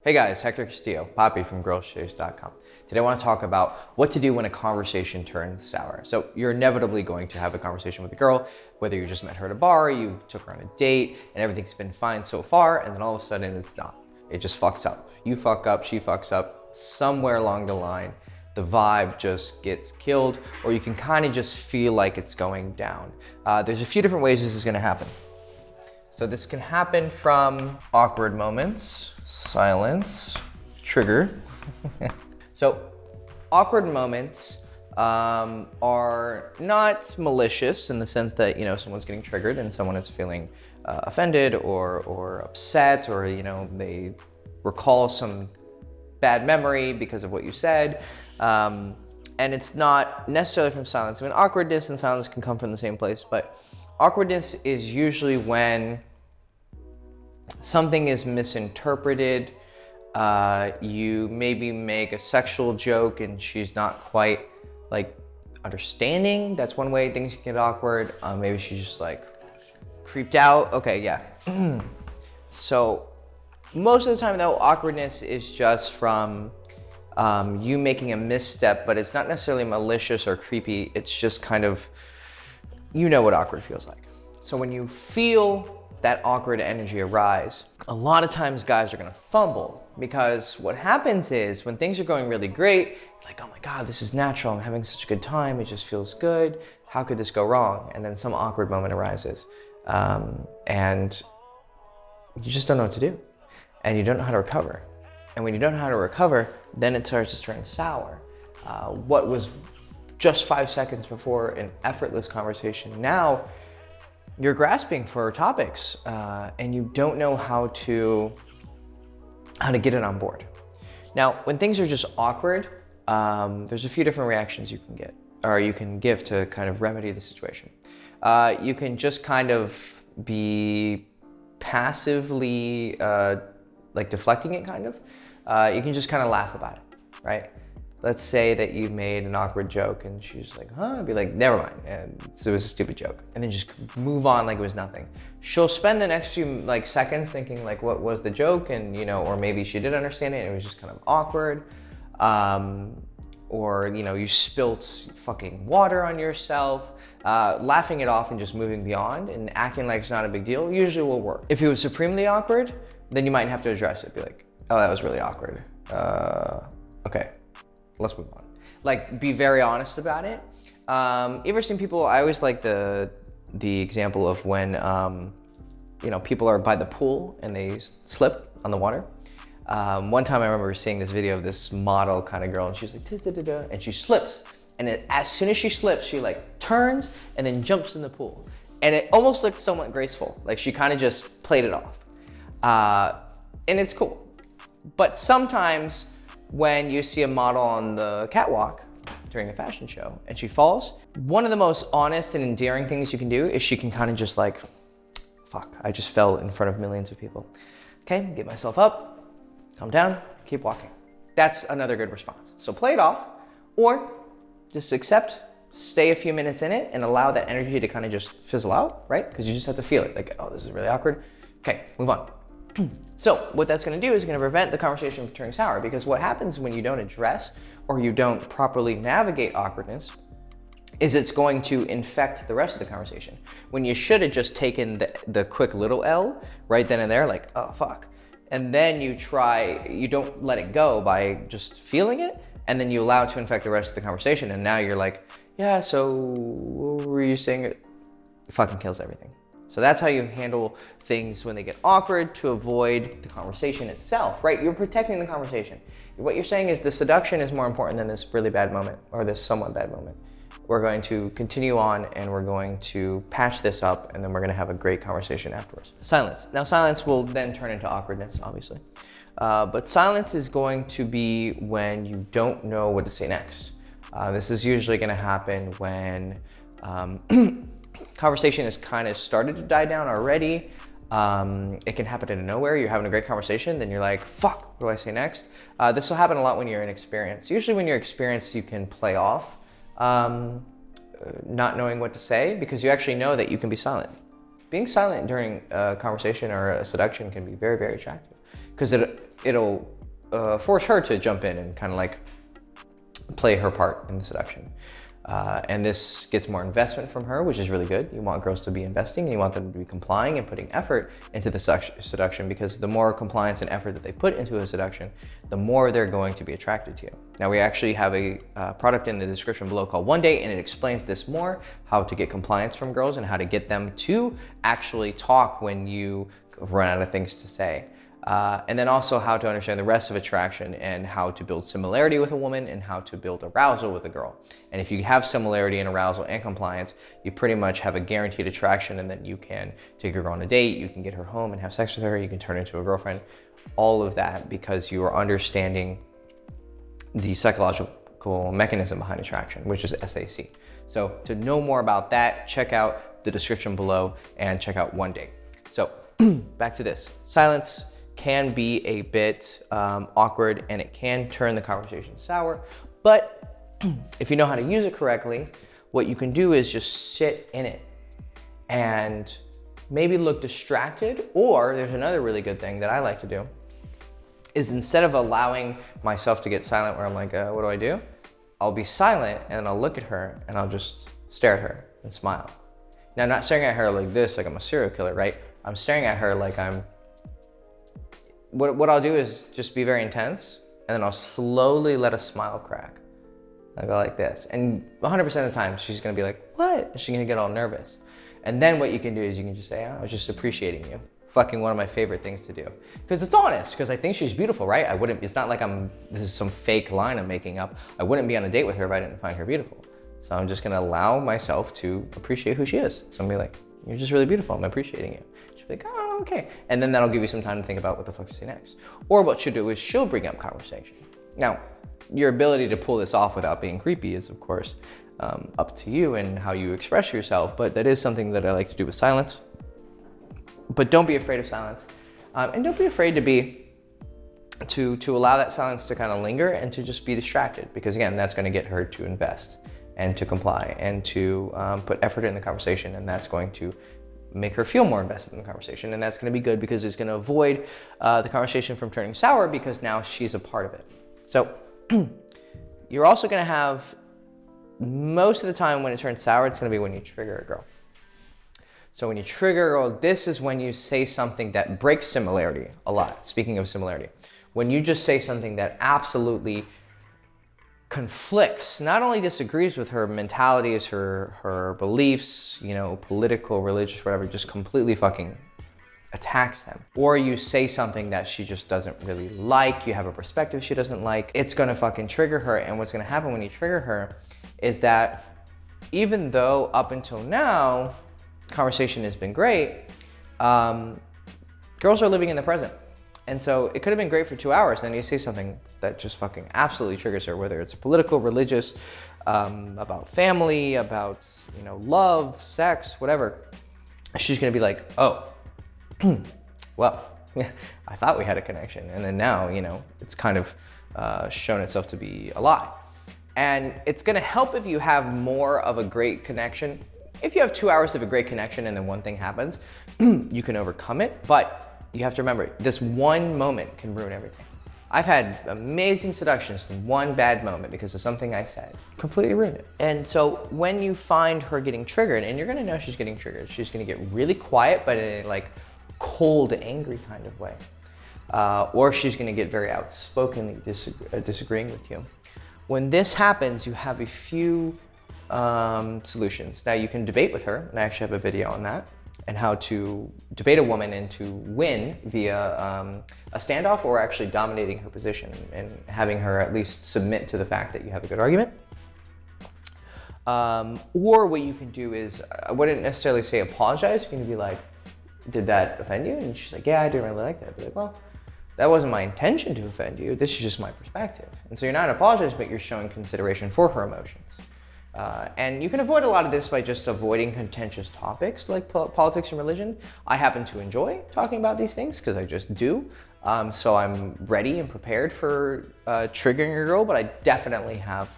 Hey guys, Hector Castillo, Poppy from girlshaves.com. Today I want to talk about what to do when a conversation turns sour. So you're inevitably going to have a conversation with a girl, whether you just met her at a bar, you took her on a date, and everything's been fine so far, and then all of a sudden it's not. It just fucks up. You fuck up, she fucks up, somewhere along the line, the vibe just gets killed, or you can kind of just feel like it's going down. There's a few different ways this is going to happen. So this can happen from awkward moments, silence, trigger. So awkward moments are not malicious in the sense that, someone's getting triggered and someone is feeling offended or upset, or, they recall some bad memory because of what you said. And it's not necessarily from silence. I mean, awkwardness and silence can come from the same place, but awkwardness is usually when something is misinterpreted. You maybe make a sexual joke and she's not quite understanding. That's one way things can get awkward. Maybe she's just creeped out. Okay, yeah. So most of the time though, awkwardness is just from you making a misstep, but it's not necessarily malicious or creepy. It's just kind of, what awkward feels like. So when you feel that awkward energy arise, a lot of times guys are gonna fumble, because what happens is when things are going really great, it's like, oh my God, this is natural. I'm having such a good time. It just feels good. How could this go wrong? And then some awkward moment arises. And you just don't know what to do. And you don't know how to recover. And when you don't know how to recover, then it starts to turn sour. What was just 5 seconds before an effortless conversation, now you're grasping for topics and you don't know how to get it on board. Now, when things are just awkward, there's a few different reactions you can get, or you can give to kind of remedy the situation. You can just kind of be passively deflecting it, kind of. You can just kind of laugh about it, right? Let's say that you made an awkward joke and she's like, huh? I'd be like, never mind, and so it was a stupid joke. And then just move on like it was nothing. She'll spend the next few seconds thinking what was the joke, and or maybe she did understand it and it was just kind of awkward. Or you spilt fucking water on yourself. Laughing it off and just moving beyond and acting like it's not a big deal usually will work. If it was supremely awkward, then you might have to address it. Be like, oh, that was really awkward. Okay. Let's move on. Be very honest about it. You ever seen people, I always like the example of when, people are by the pool and they slip on the water. One time I remember seeing this video of this model kind of girl, and she's like, da-da-da-da, and she slips. And as soon as she slips, she turns and then jumps in the pool. And it almost looked somewhat graceful. She kind of just played it off. And it's cool. But sometimes, when you see a model on the catwalk during a fashion show and she falls, one of the most honest and endearing things you can do is she can kind of just fuck, I just fell in front of millions of people. Okay, get myself up, calm down, keep walking. That's another good response. So play it off, or just accept, stay a few minutes in it and allow that energy to kind of just fizzle out, right? Because you just have to feel it, oh, this is really awkward. Okay, move on. So what that's going to do is going to prevent the conversation from turning sour, because what happens when you don't address or you don't properly navigate awkwardness is it's going to infect the rest of the conversation. When you should have just taken the quick little L right then and there, oh fuck. And then you don't let it go by just feeling it, and then you allow it to infect the rest of the conversation, and now you're yeah, so what were you saying? It fucking kills everything. So that's how you handle things when they get awkward, to avoid the conversation itself, right? You're protecting the conversation. What you're saying is the seduction is more important than this really bad moment, or this somewhat bad moment. We're going to continue on and we're going to patch this up, and then we're going to have a great conversation afterwards. Silence. Now silence will then turn into awkwardness, obviously. But silence is going to be when you don't know what to say next. This is usually going to happen when conversation has kind of started to die down already. It can happen out of nowhere. You're having a great conversation, then you're like, fuck, what do I say next? This will happen a lot when you're inexperienced. Usually when you're experienced, you can play off not knowing what to say, because you actually know that you can be silent. Being silent during a conversation or a seduction can be very, very attractive. because it'll force her to jump in and kind of like play her part in the seduction. And this gets more investment from her, which is really good. You want girls to be investing, and you want them to be complying and putting effort into the seduction, because the more compliance and effort that they put into a seduction, the more they're going to be attracted to you. Now, we actually have a product in the description below called One Date, and it explains this more, how to get compliance from girls and how to get them to actually talk when you run out of things to say. And then also how to understand the rest of attraction and how to build similarity with a woman and how to build arousal with a girl. And if you have similarity and arousal and compliance, you pretty much have a guaranteed attraction, and then you can take a girl on a date, you can get her home and have sex with her, you can turn her into a girlfriend, all of that because you are understanding the psychological mechanism behind attraction, which is SAC. So to know more about that, check out the description below and check out One Date. So back to this. Silence can be a bit awkward, and it can turn the conversation sour, but if you know how to use it correctly, what you can do is just sit in it and maybe look distracted. Or there's another really good thing that I like to do, is instead of allowing myself to get silent where I'm like, what do I do? I'll be silent and I'll look at her and I'll just stare at her and smile. Now, I'm not staring at her like this, like I'm a serial killer, right? I'm staring at her like I'm, what I'll do is just be very intense, and then I'll slowly let a smile crack. I'll go like this. And 100% of the time, she's gonna be like, what? And she's gonna get all nervous. And then what you can do is you can just say, I was just appreciating you. Fucking one of my favorite things to do. Because it's honest, because I think she's beautiful, right? It's not like this is some fake line I'm making up. I wouldn't be on a date with her if I didn't find her beautiful. So I'm just gonna allow myself to appreciate who she is. So I'm gonna be like, you're just really beautiful, I'm appreciating you. Like, oh, okay. And then that'll give you some time to think about what the fuck to say next. Or what she'll do is she'll bring up conversation. Now, your ability to pull this off without being creepy is, of course, up to you and how you express yourself, but that is something that I like to do with silence. But don't be afraid of silence. And don't be afraid to allow that silence to kind of linger and to just be distracted, because again, that's gonna get her to invest and to comply and to put effort in the conversation, and that's going to make her feel more invested in the conversation, and that's going to be good because it's going to avoid the conversation from turning sour, because now she's a part of it. So you're also going to have, most of the time when it turns sour, it's going to be when you trigger a girl. So when you trigger a girl, this is when you say something that breaks similarity a lot. Speaking of similarity, when you just say something that absolutely conflicts, not only disagrees with her mentalities, her beliefs, you know, political, religious, whatever, just completely fucking attacks them. Or you say something that she just doesn't really like, you have a perspective she doesn't like, it's gonna fucking trigger her. And what's gonna happen when you trigger her is that even though up until now, conversation has been great, girls are living in the present. And so it could have been great for 2 hours, and then you say something that just fucking absolutely triggers her, whether it's political, religious, about family, about, you know, love, sex, whatever. She's gonna be like, oh, well, I thought we had a connection. And then now, you know, it's kind of shown itself to be a lie. And it's gonna help if you have more of a great connection. If you have 2 hours of a great connection and then one thing happens, you can overcome it. But you have to remember, this one moment can ruin everything. I've had amazing seductions in one bad moment because of something I said. Completely ruined it. And so when you find her getting triggered, and you're gonna know she's getting triggered, she's gonna get really quiet, but in a like cold, angry kind of way. Or she's gonna get very outspokenly disagreeing with you. When this happens, you have a few solutions. Now you can debate with her, and I actually have a video on that, and how to debate a woman and to win via a standoff, or actually dominating her position and having her at least submit to the fact that you have a good argument. Or what you can do is, I wouldn't necessarily say apologize. You can be like, did that offend you? And she's like, yeah, I didn't really like that. I'd be like, well, that wasn't my intention to offend you. This is just my perspective. And so you're not apologizing, but you're showing consideration for her emotions. And you can avoid a lot of this by just avoiding contentious topics like politics and religion. I happen to enjoy talking about these things because I just do. So I'm ready and prepared for triggering a girl, but I definitely have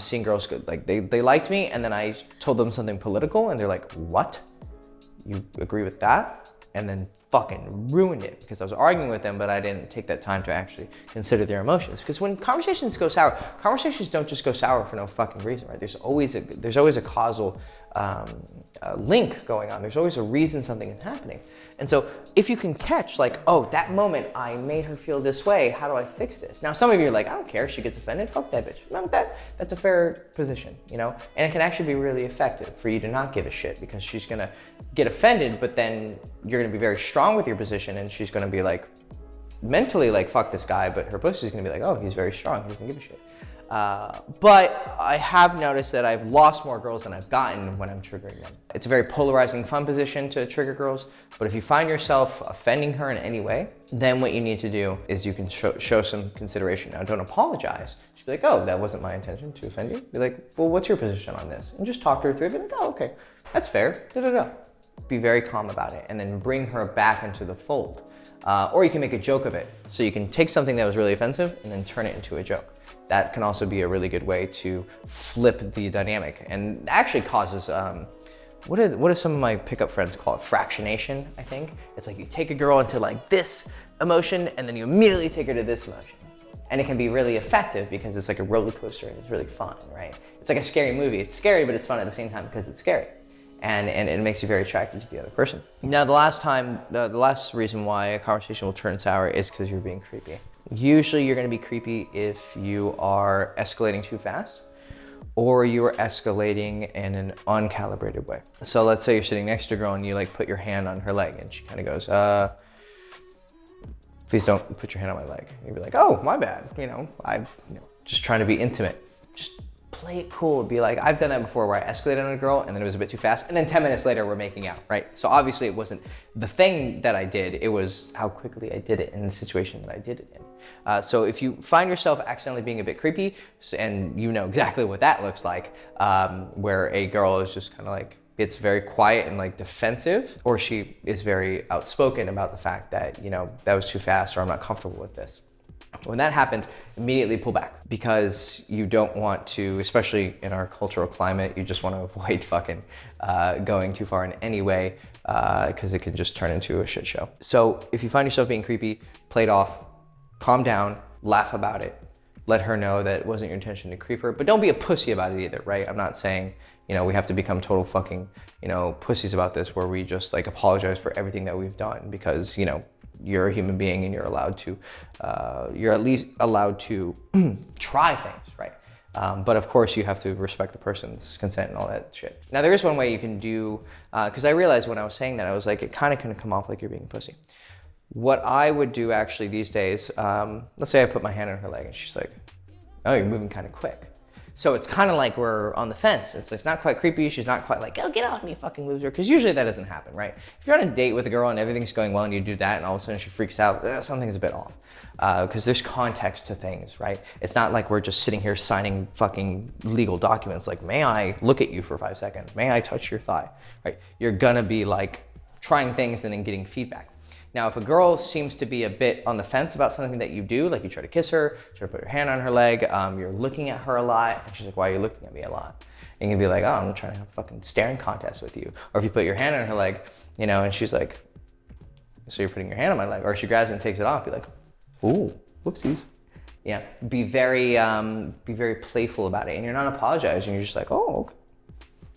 seen girls go, like they liked me, and then I told them something political and they're like, what? You agree with that? And then fucking ruined it because I was arguing with them, but I didn't take that time to actually consider their emotions. Because when conversations go sour, conversations don't just go sour for no fucking reason, right? There's always a causal link going on. There's always a reason something is happening. And so if you can catch like, oh, that moment I made her feel this way, how do I fix this? Now, some of you are like, I don't care, she gets offended, fuck that bitch. No, that's a fair position, you know? And it can actually be really effective for you to not give a shit because she's gonna get offended, but then you're gonna be very strong with your position and she's gonna be like, mentally like, fuck this guy, but her pussy's gonna be like, oh, he's very strong, he doesn't give a shit. But I have noticed that I've lost more girls than I've gotten when I'm triggering them. It's a very polarizing, fun position to trigger girls, but if you find yourself offending her in any way, then what you need to do is you can show some consideration. Now, don't apologize. Just be like, oh, that wasn't my intention to offend you. Be like, well, what's your position on this? And just talk to her through it. Be like, oh, okay, that's fair. Be very calm about it and then bring her back into the fold. Or you can make a joke of it. So you can take something that was really offensive and then turn it into a joke. That can also be a really good way to flip the dynamic and actually causes, what do some of my pickup friends call it? Fractionation, I think. It's like you take a girl into like this emotion and then you immediately take her to this emotion. And it can be really effective because it's like a roller coaster and it's really fun, right? It's like a scary movie. It's scary, but it's fun at the same time because it's scary. And it makes you very attracted to the other person. Now, the last reason why a conversation will turn sour is because you're being creepy. Usually you're gonna be creepy if you are escalating too fast or you are escalating in an uncalibrated way. So let's say you're sitting next to a girl and you like put your hand on her leg and she kind of goes, please don't put your hand on my leg. And you'd be like, oh, my bad. I'm just trying to be intimate. Just play it cool. Be like, I've done that before where I escalated on a girl and then it was a bit too fast. And then 10 minutes later, we're making out, right? So obviously it wasn't the thing that I did, it was how quickly I did it in the situation that I did it in. So if you find yourself accidentally being a bit creepy, and you know exactly what that looks like, where a girl is just kind of like, it's very quiet and like defensive, or she is very outspoken about the fact that, that was too fast or I'm not comfortable with this. When that happens, immediately pull back because you don't want to, especially in our cultural climate, you just want to avoid fucking going too far in any way because it can just turn into a shit show. So if you find yourself being creepy, play it off, calm down, laugh about it, let her know that it wasn't your intention to creep her, but don't be a pussy about it either, right? I'm not saying, we have to become total fucking, pussies about this where we just like apologize for everything that we've done because, you're a human being and you're allowed to, you're at least allowed to try things, right? But of course you have to respect the person's consent and all that shit. Now there is one way you can do, because I realized when I was saying that, I was like, it kind of can come off like you're being a pussy. What I would do actually these days, let's say I put my hand on her leg and she's like, oh, you're moving kind of quick. So it's kind of like we're on the fence. It's not quite creepy. She's not quite like, oh, get off me, fucking loser. Because usually that doesn't happen, right? If you're on a date with a girl and everything's going well and you do that and all of a sudden she freaks out, something's a bit off. Because there's context to things, right? It's not like we're just sitting here signing fucking legal documents like, may I look at you for 5 seconds? May I touch your thigh, right? You're gonna be like trying things and then getting feedback. Now, if a girl seems to be a bit on the fence about something that you do, like you try to kiss her, try to put your hand on her leg, you're looking at her a lot, and she's like, why are you looking at me a lot? And you can be like, oh, I'm trying to have a fucking staring contest with you. Or if you put your hand on her leg, and she's like, so you're putting your hand on my leg, or she grabs it and takes it off, be like, ooh, whoopsies. Yeah, be very playful about it, and you're not apologizing, you're just like, oh, okay.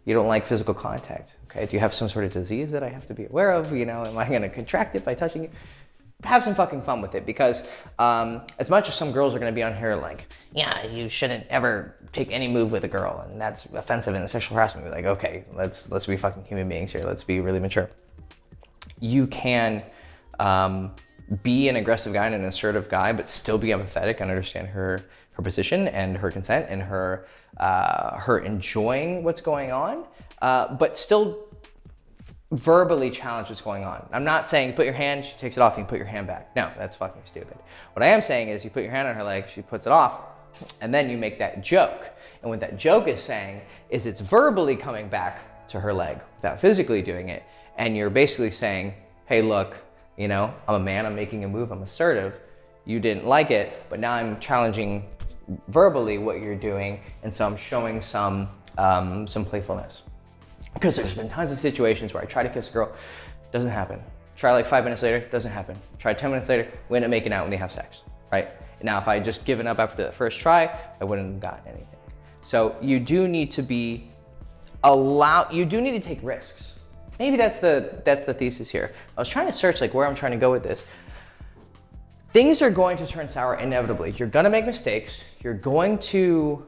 You don't like physical contact, okay? Do you have some sort of disease that I have to be aware of? Am I gonna contract it by touching you? Have some fucking fun with it because as much as some girls are gonna be on here like, yeah, you shouldn't ever take any move with a girl and that's offensive and sexual harassment, be like, okay, let's be fucking human beings here. Let's be really mature. You can be an aggressive guy and an assertive guy, but still be empathetic and understand her position and her consent and her enjoying what's going on, but still verbally challenge what's going on. I'm not saying put your hand, she takes it off, you can put your hand back. No, that's fucking stupid. What I am saying is you put your hand on her leg, she puts it off, and then you make that joke. And what that joke is saying is it's verbally coming back to her leg without physically doing it. And you're basically saying, hey, look, I'm a man, I'm making a move, I'm assertive. You didn't like it, but now I'm challenging verbally what you're doing, and so I'm showing some playfulness. Because there's been tons of situations where I try to kiss a girl, doesn't happen. Try like 5 minutes later, doesn't happen. Try 10 minutes later, we end up making out when they have sex, right? Now, if I had just given up after the first try, I wouldn't have gotten anything. So you do need to be you do need to take risks. Maybe that's the thesis here. I was trying to search like where I'm trying to go with this. Things are going to turn sour inevitably. You're gonna make mistakes. You're going to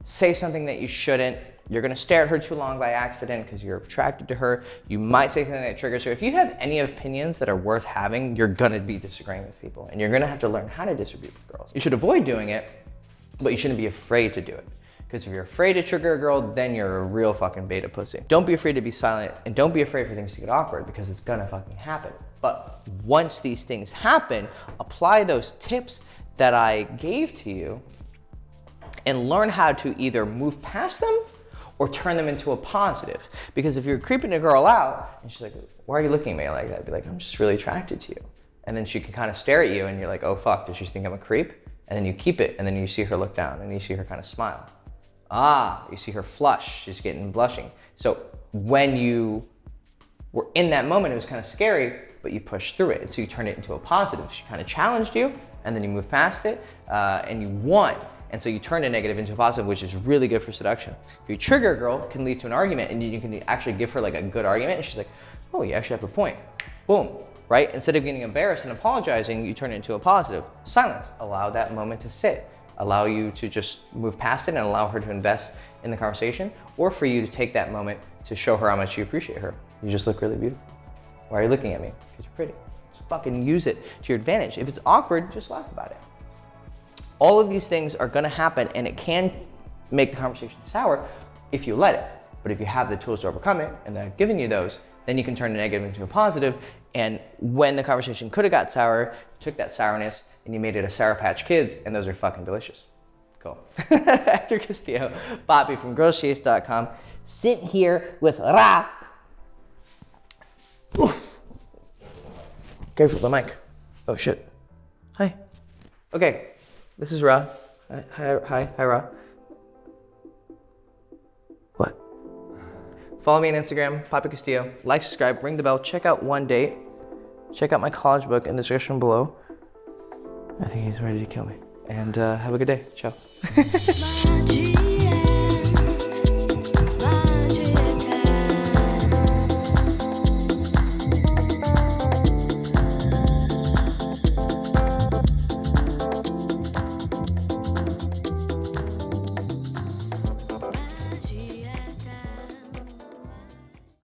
say something that you shouldn't. You're gonna stare at her too long by accident because you're attracted to her. You might say something that triggers her. If you have any opinions that are worth having, you're gonna be disagreeing with people, and you're gonna have to learn how to disagree with girls. You should avoid doing it, but you shouldn't be afraid to do it. Because if you're afraid to trigger a girl, then you're a real fucking beta pussy. Don't be afraid to be silent, and don't be afraid for things to get awkward, because it's gonna fucking happen. But once these things happen, apply those tips that I gave to you and learn how to either move past them or turn them into a positive. Because if you're creeping a girl out and she's like, why are you looking at me like that? Be like, I'm just really attracted to you. And then she can kind of stare at you and you're like, oh fuck, does she think I'm a creep? And then you keep it, and then you see her look down and you see her kind of smile. Ah, you see her flush, she's getting blushing. So when you were in that moment, it was kind of scary, but you pushed through it. And so you turned it into a positive. She kind of challenged you, and then you moved past it, and you won. And so you turn a negative into a positive, which is really good for seduction. If you trigger a girl, it can lead to an argument, and you can actually give her like a good argument, and she's like, oh, you actually have a point. Boom, right? Instead of getting embarrassed and apologizing, you turn it into a positive. Silence, allow that moment to sit. Allow you to just move past it and allow her to invest in the conversation, or for you to take that moment to show her how much you appreciate her. You just look really beautiful. Why are you looking at me? Because you're pretty. Just fucking use it to your advantage. If it's awkward, just laugh about it. All of these things are gonna happen, and it can make the conversation sour if you let it. But if you have the tools to overcome it, and they're giving you those, then you can turn a negative into a positive. And when the conversation could have got sour, you took that sourness and you made it a Sour Patch Kids, and those are fucking delicious. Cool. Hector Castillo, Poppy from girlschase.com, sitting here with Ra. Oof. Careful with the mic. Oh shit. Hi. Okay, this is Ra. Hi, Ra. What? Follow me on Instagram, Poppy Castillo. Like, subscribe, ring the bell, check out One Date. Check out my college book in the description below. I think he's ready to kill me. And have a good day. Ciao.